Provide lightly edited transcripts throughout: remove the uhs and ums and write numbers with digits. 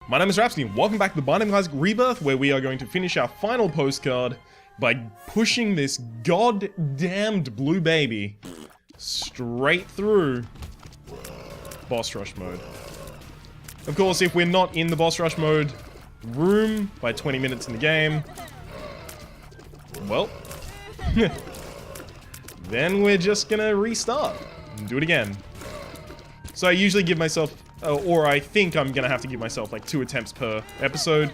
My name is Rhapsody, and welcome back to the Binding of Isaac Rebirth, where we are going to finish our final postcard by pushing this goddamned blue baby straight through boss rush mode. Of course, if we're not in the boss rush mode room by 20 minutes in the game, well, then we're just gonna restart and do it again. So I usually give myself, or I think I'm gonna have to give myself like 2 attempts per episode,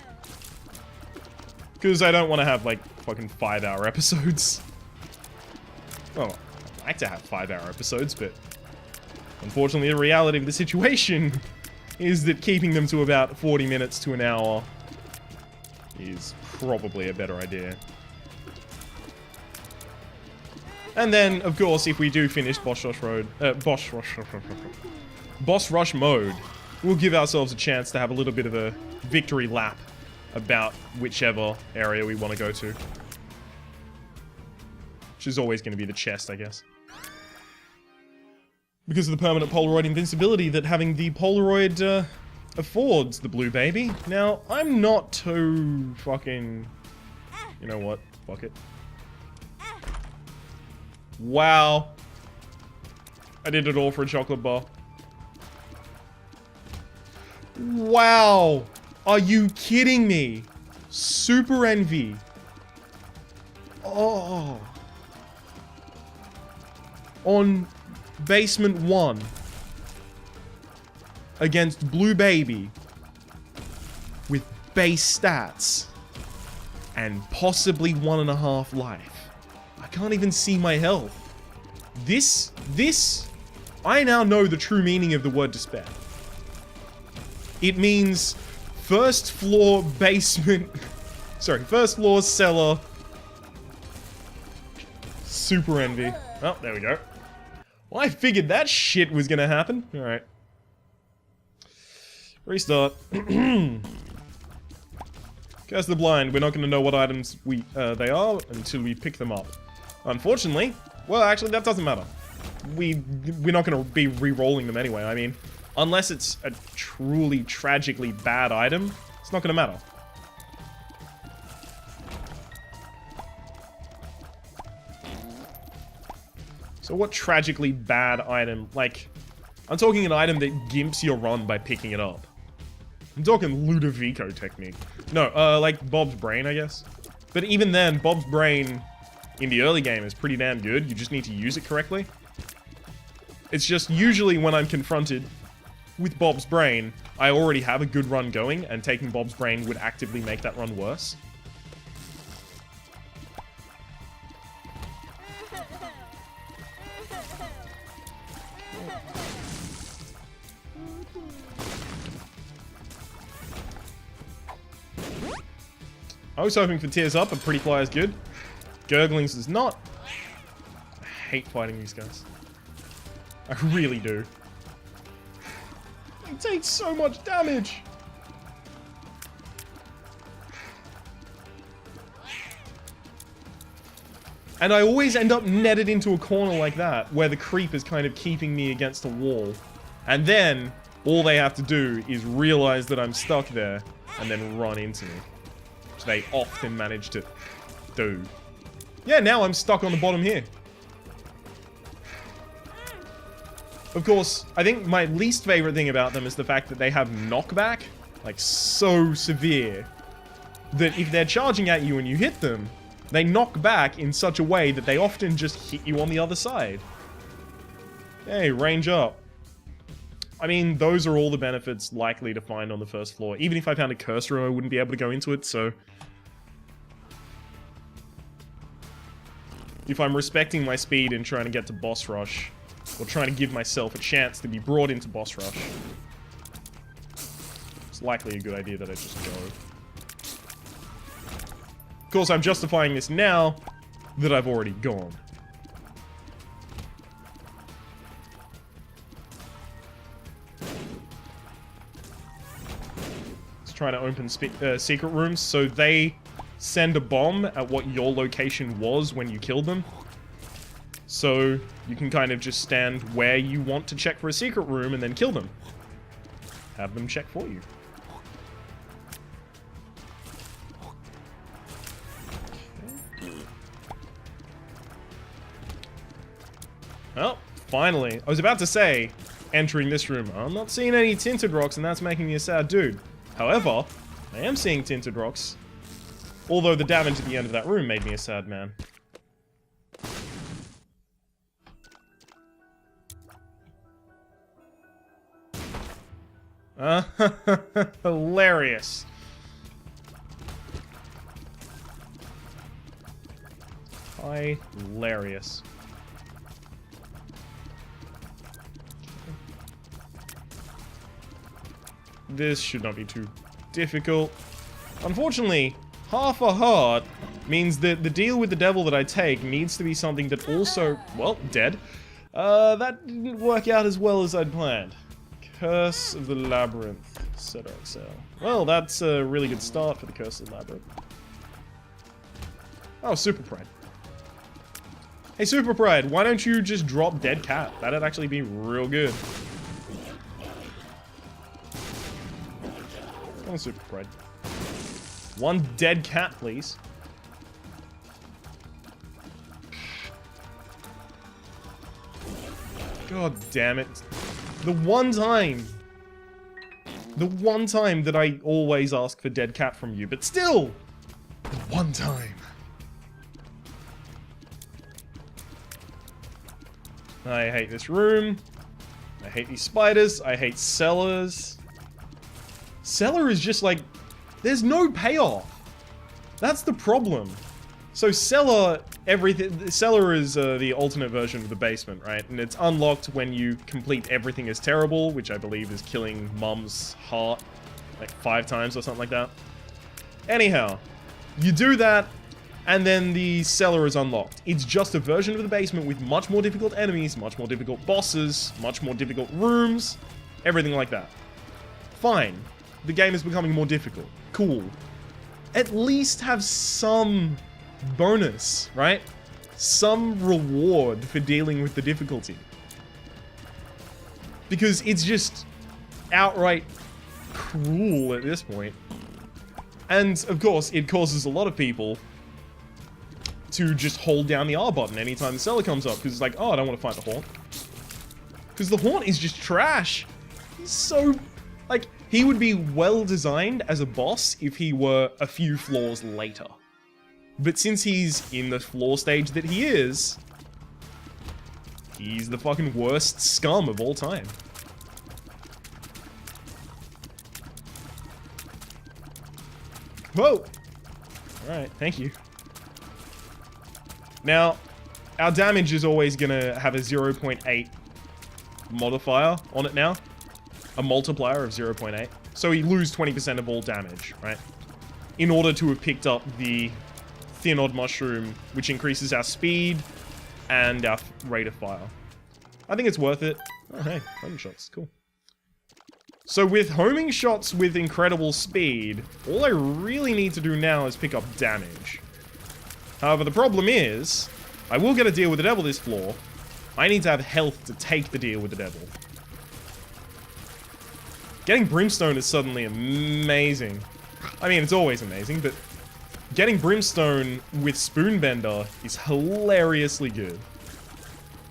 because I don't want to have like fucking 5-hour episodes. Well, I'd like to have 5-hour episodes, but unfortunately the reality of the situation is that keeping them to about 40 minutes to an hour is probably a better idea. And then, of course, if we do finish boss rush mode, we'll give ourselves a chance to have a little bit of a victory lap about whichever area we want to go to. Which is always going to be the chest, I guess. Because of the permanent Polaroid invincibility that having the Polaroid affords the blue baby. Now, I'm not too fucking... You know what? Fuck it. Wow. I did it all for a chocolate bar. Wow. Are you kidding me? Super Envy. Oh. On Basement 1. Against Blue Baby. With base stats. And possibly 1.5 life. I can't even see my health. This, I now know the true meaning of the word despair. It means first floor basement, sorry, first floor cellar, super envy. Oh, there we go. Well, I figured that shit was gonna happen. Alright. Restart. Curse the blind, we're not gonna know what items they are until we pick them up. Unfortunately, well, actually, that doesn't matter. We're not going to be re-rolling them anyway. I mean, unless it's a truly tragically bad item, it's not going to matter. So what tragically bad item? Like, I'm talking an item that gimps your run by picking it up. I'm talking Ludovico technique. No, like Bob's Brain, I guess. But even then, Bob's Brain... in the early game is pretty damn good, you just need to use it correctly. It's just usually when I'm confronted with Bob's Brain, I already have a good run going, and taking Bob's Brain would actively make that run worse. I was hoping for Tears Up, but Pretty Fly is good. Gurglings is not. I hate fighting these guys. I really do. They take so much damage. And I always end up netted into a corner like that, where the creep is kind of keeping me against a wall. And then, all they have to do is realize that I'm stuck there, and then run into me. Which they often manage to do. Yeah, now I'm stuck on the bottom here. Of course, I think my least favorite thing about them is the fact that they have knockback, like so severe, that if they're charging at you and you hit them, they knock back in such a way that they often just hit you on the other side. Hey, range up. I mean, those are all the benefits likely to find on the first floor. Even if I found a curse room, I wouldn't be able to go into it, so... if I'm respecting my speed and trying to get to boss rush, or trying to give myself a chance to be brought into boss rush, it's likely a good idea that I just go. Of course, I'm justifying this now that I've already gone. Let's try to open secret rooms, so they send a bomb at what your location was when you killed them. So you can kind of just stand where you want to check for a secret room and then kill them. Have them check for you. Finally. I was about to say, entering this room, I'm not seeing any tinted rocks, and that's making me a sad dude. However, I am seeing tinted rocks. Although the damage at the end of that room made me a sad man. Hilarious. Hilarious. This should not be too difficult. Unfortunately, half a heart means that the deal with the devil that I take needs to be something that also, well, dead. That didn't work out as well as I'd planned. Curse of the Labyrinth. Set our sail. Well, that's a really good start for the Curse of the Labyrinth. Oh, Super Pride. Hey, Super Pride, why don't you just drop Dead Cat? That'd actually be real good. Come on, Super Pride. One dead cat, please. God damn it. The one time that I always ask for dead cat from you, but still, the one time. I hate this room. I hate these spiders. I hate cellars. Cellar is just like, there's no payoff. That's the problem. So cellar is the alternate version of the basement, right? And it's unlocked when you complete everything is terrible, which I believe is killing Mum's heart like 5 times or something like that. Anyhow, you do that, and then the cellar is unlocked. It's just a version of the basement with much more difficult enemies, much more difficult bosses, much more difficult rooms, everything like that. Fine. The game is becoming more difficult. Cool. At least have some bonus, right? Some reward for dealing with the difficulty. Because it's just outright cruel at this point. And, of course, it causes a lot of people to just hold down the R button anytime the cellar comes up, because it's like, oh, I don't want to fight the Haunt. Because the Haunt is just trash. He's so... like, he would be well designed as a boss if he were a few floors later. But since he's in the floor stage that he is, he's the fucking worst scum of all time. Whoa! Alright, thank you. Now, our damage is always gonna have a 0.8 modifier on it now. A multiplier of 0.8. So we lose 20% of all damage, right? In order to have picked up the Thin Odd Mushroom, which increases our speed and our rate of fire. I think it's worth it. Oh, hey, homing shots, cool. So with homing shots with incredible speed, all I really need to do now is pick up damage. However, the problem is, I will get a deal with the devil this floor. I need to have health to take the deal with the devil. Getting Brimstone is suddenly amazing. I mean, it's always amazing, but getting Brimstone with Spoonbender is hilariously good.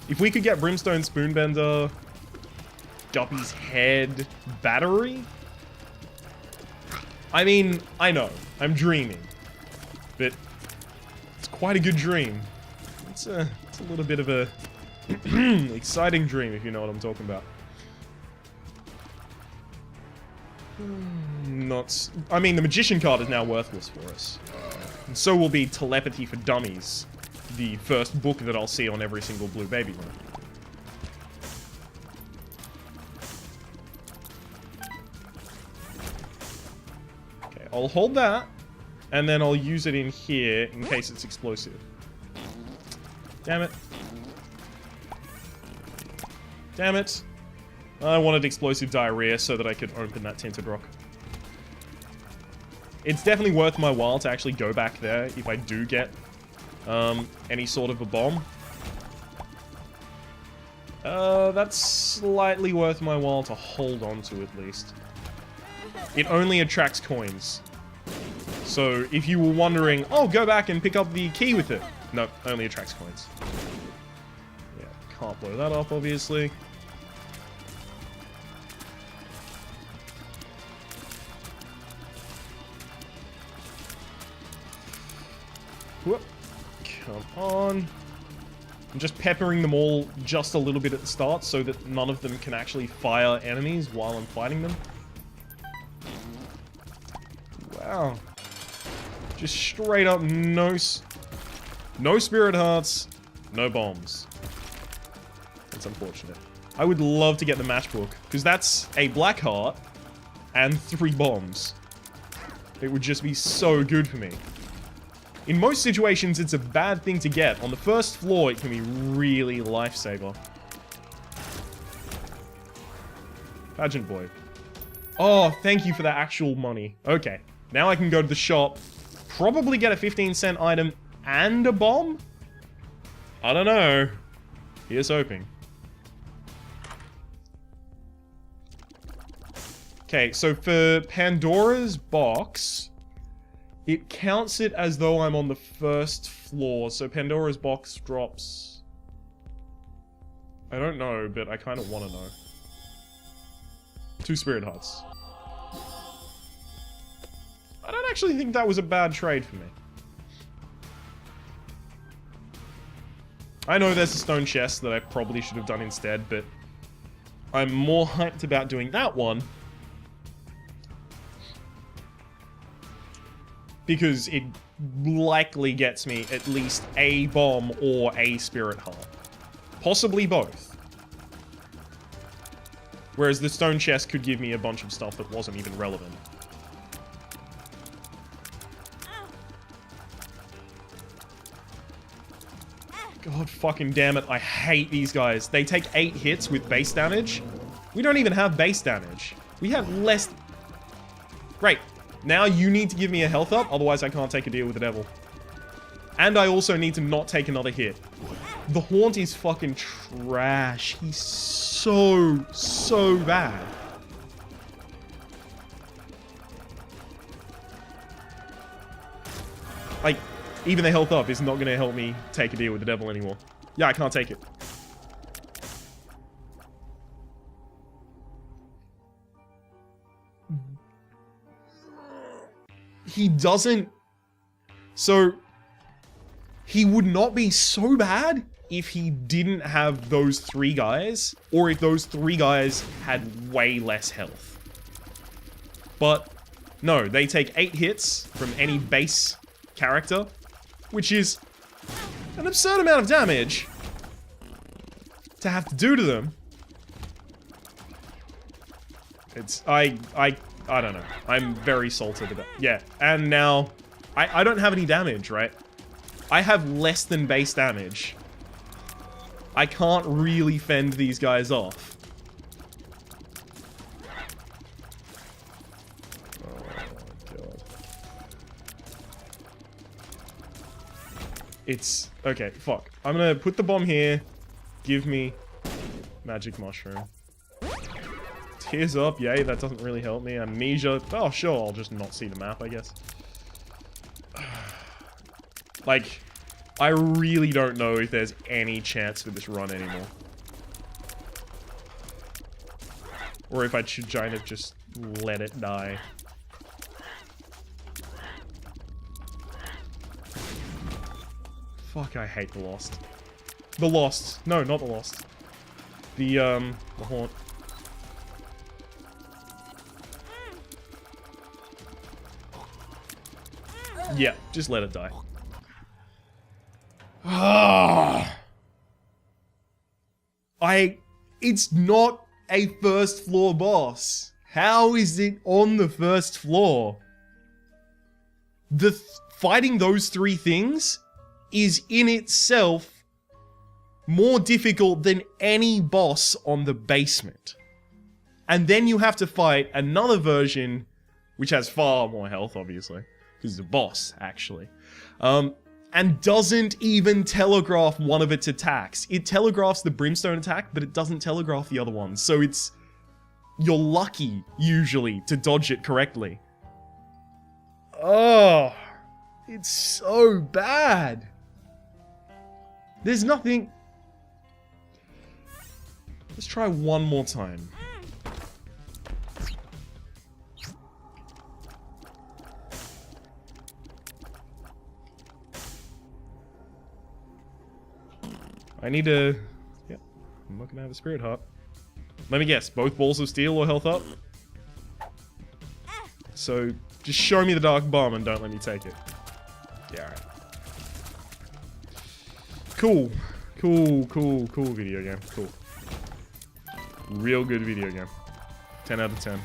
If we could get Brimstone, Spoonbender, Guppy's Head, Battery? I mean, I know, I'm dreaming, but it's quite a good dream. It's a little bit of a exciting dream, if you know what I'm talking about. I mean, the Magician card is now worthless for us. And so will be Telepathy for Dummies, the first book that I'll see on every single Blue Baby run. Okay, I'll hold that, and then I'll use it in here in case it's explosive. Damn it. Damn it. I wanted explosive diarrhea so that I could open that tinted rock. It's definitely worth my while to actually go back there if I do get any sort of a bomb. That's slightly worth my while to hold on to at least. It only attracts coins. So if you were wondering, oh, go back and pick up the key with it. No, only attracts coins. Yeah, Can't blow that up, obviously. Whoop. Come on. I'm just peppering them all just a little bit at the start so that none of them can actually fire enemies while I'm fighting them. Wow. Just straight up no spirit hearts, no bombs. That's unfortunate. I would love to get the matchbook, because that's a black heart and 3 bombs. It would just be so good for me. In most situations, it's a bad thing to get. On the first floor, it can be really lifesaver. Pageant boy. Oh, thank you for the actual money. Okay, now I can go to the shop, probably get a 15-cent item and a bomb? I don't know. Here's hoping. Okay, so for Pandora's box, it counts it as though I'm on the first floor, so Pandora's box drops... I don't know, but I kind of want to know. 2 spirit hearts. I don't actually think that was a bad trade for me. I know there's a stone chest that I probably should have done instead, but I'm more hyped about doing that one because it likely gets me at least a bomb or a spirit heart. Possibly both. Whereas the stone chest could give me a bunch of stuff that wasn't even relevant. God fucking damn it, I hate these guys. They take 8 hits with base damage. We don't even have base damage. We have less... Great. Now you need to give me a health up, otherwise I can't take a deal with the devil. And I also need to not take another hit. The Haunt is fucking trash. He's so bad. Like, even the health up is not going to help me take a deal with the devil anymore. Yeah, I can't take it. He doesn't... So, he would not be so bad if he didn't have those 3 guys, or if those 3 guys had way less health. But, no, they take 8 hits from any base character, which is an absurd amount of damage to have to do to them. It's, I don't know. I'm very salted about, yeah. And now, I don't have any damage, right? I have less than base damage. I can't really fend these guys off. It's... Okay, fuck. I'm gonna put the bomb here. Give me... Magic mushroom. Tears up, yay, that doesn't really help me. Amnesia. Oh, sure, I'll just not see the map, I guess. Like, I really don't know if there's any chance for this run anymore. Or if I should kind of just let it die. Fuck, I hate the Lost. The Lost. No, not the Lost. The Haunt. Yeah, just let it die. It's not a first floor boss. How is it on the first floor? Fighting those 3 things is in itself more difficult than any boss on the basement. And then you have to fight another version, which has far more health, obviously, because it's a boss, actually. And doesn't even telegraph one of its attacks. It telegraphs the brimstone attack, but it doesn't telegraph the other ones. So it's... You're lucky, usually, to dodge it correctly. Oh, it's so bad. There's nothing... Let's try one more time. I need to... Yeah, I'm not gonna have a spirit heart. Let me guess, both balls of steel or health up? So, just show me the dark bomb and don't let me take it. Yeah, alright. Cool. Cool video game. Cool. Real good video game. 10 out of 10.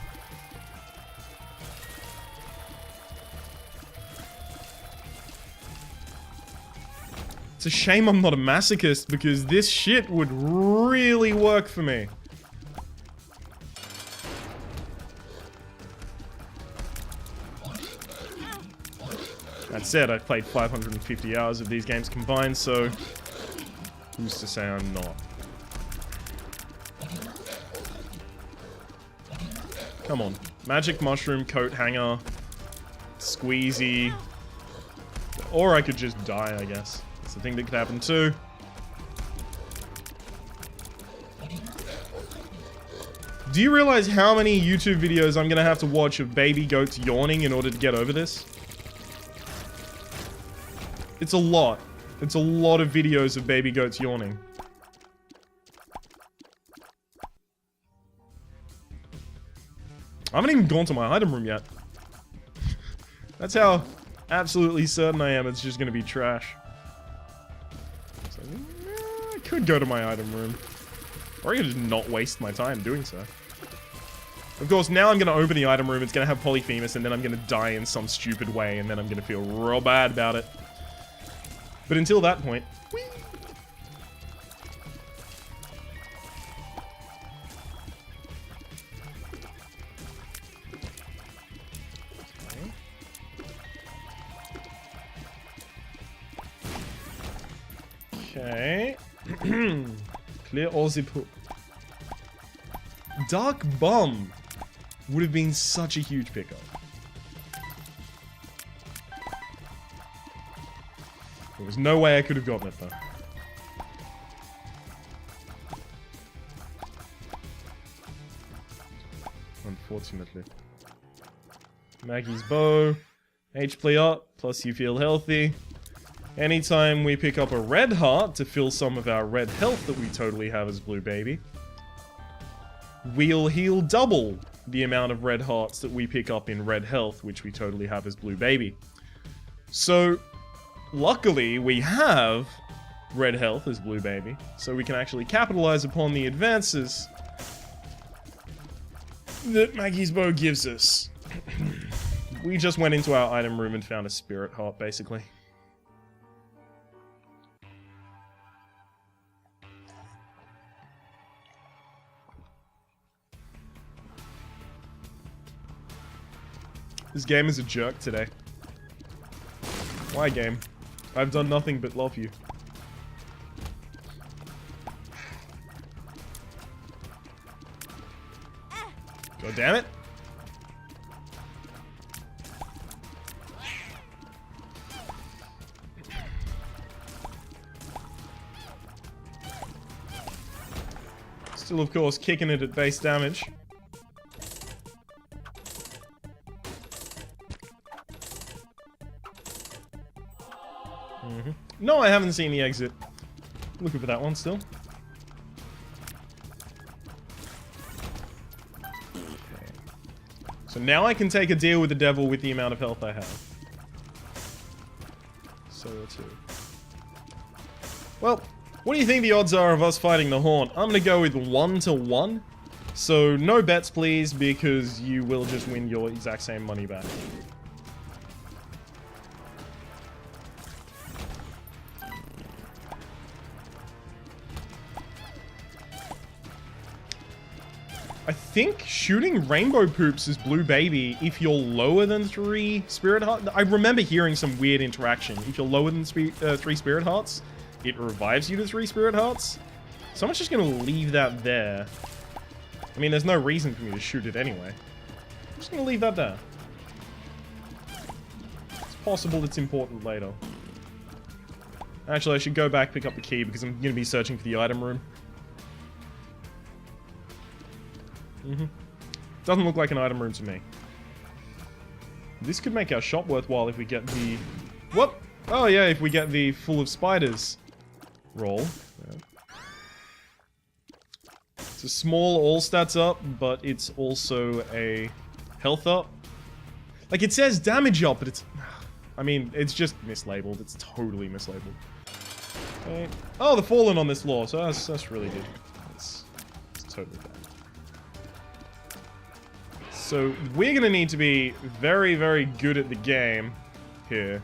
It's a shame I'm not a masochist because this shit would really work for me. That said, I've played 550 hours of these games combined, so who's to say I'm not? Come on. Magic mushroom, coat hanger, squeezy. Or I could just die, I guess. That's the thing that could happen too. Do you realize how many YouTube videos I'm gonna have to watch of baby goats yawning in order to get over this? It's a lot. It's a lot of videos of baby goats yawning. I haven't even gone to my item room yet. That's how absolutely certain I am it's just gonna be trash. So, I could go to my item room. Or I could just not waste my time doing so. Of course, now I'm gonna open the item room, it's gonna have Polyphemus, and then I'm gonna die in some stupid way, and then I'm gonna feel real bad about it. But until that point... Whee! Okay. Clear all the... Dark Bomb would have been such a huge pickup. There was no way I could have gotten it, though. Unfortunately. Maggie's bow. HP up, plus you feel healthy. Anytime we pick up a red heart to fill some of our red health that we totally have as Blue Baby, we'll heal double the amount of red hearts that we pick up in red health, which we totally have as Blue Baby. So... luckily, we have red health as Blue Baby, so we can actually capitalize upon the advances that Maggie's bow gives us. We just went into our item room and found a spirit heart, basically. This game is a jerk today. Why, game? I've done nothing but love you. God damn it. Still, of course, kicking it at base damage. No, I haven't seen the exit. Looking for that one still. Okay. So now I can take a deal with the devil with the amount of health I have. So too. Well, what do you think the odds are of us fighting the Haunt? I'm gonna go with 1-to-1. So no bets, please, because you will just win your exact same money back. I think shooting rainbow poops is Blue Baby if you're lower than 3 spirit hearts. I remember hearing some weird interaction. If you're lower than 3 spirit hearts, it revives you to 3 spirit hearts. So I'm just gonna leave that there. I mean, there's no reason for me to shoot it anyway. I'm just gonna leave that there. It's possible it's important later. Actually, I should go back, pick up the key, because I'm gonna be searching for the item room. Doesn't look like an item room to me. This could make our shop worthwhile if we get the... What? Oh yeah, if we get the full of spiders roll. Yeah. It's a small all stats up, but it's also a health up. Like, it says damage up, but it's... I mean, it's just mislabeled. It's totally mislabeled. Okay. Oh, the fallen on this floor, so that's really good. It's totally bad. So, we're gonna need to be very, very good at the game here.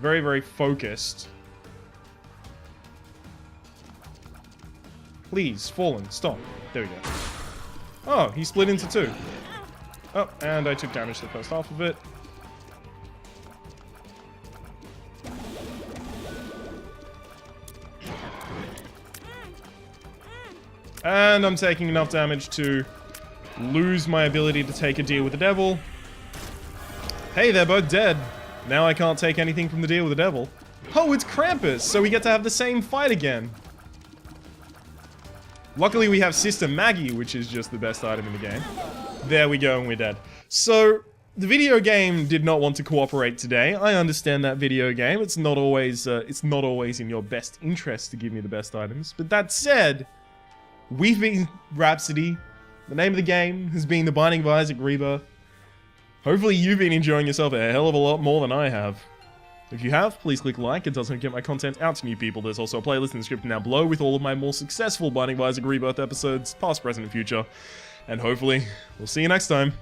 Very, very focused. Please, fallen, stop. There we go. Oh, he split into two. Oh, and I took damage to the first half of it. And I'm taking enough damage to lose my ability to take a deal with the devil. Hey, they're both dead. Now I can't take anything from the deal with the devil. Oh, it's Krampus, so we get to have the same fight again. Luckily, we have Sister Maggie, which is just the best item in the game. There we go, and we're dead. So, the video game did not want to cooperate today. I understand that video game. It's not always in your best interest to give me the best items. But that said, we've been Rhapsody. The name of the game has been The Binding of Isaac Rebirth. Hopefully you've been enjoying yourself a hell of a lot more than I have. If you have, please click like. It does help get my content out to new people. There's also a playlist in the description down below with all of my more successful Binding of Isaac Rebirth episodes, past, present, and future. And hopefully, we'll see you next time.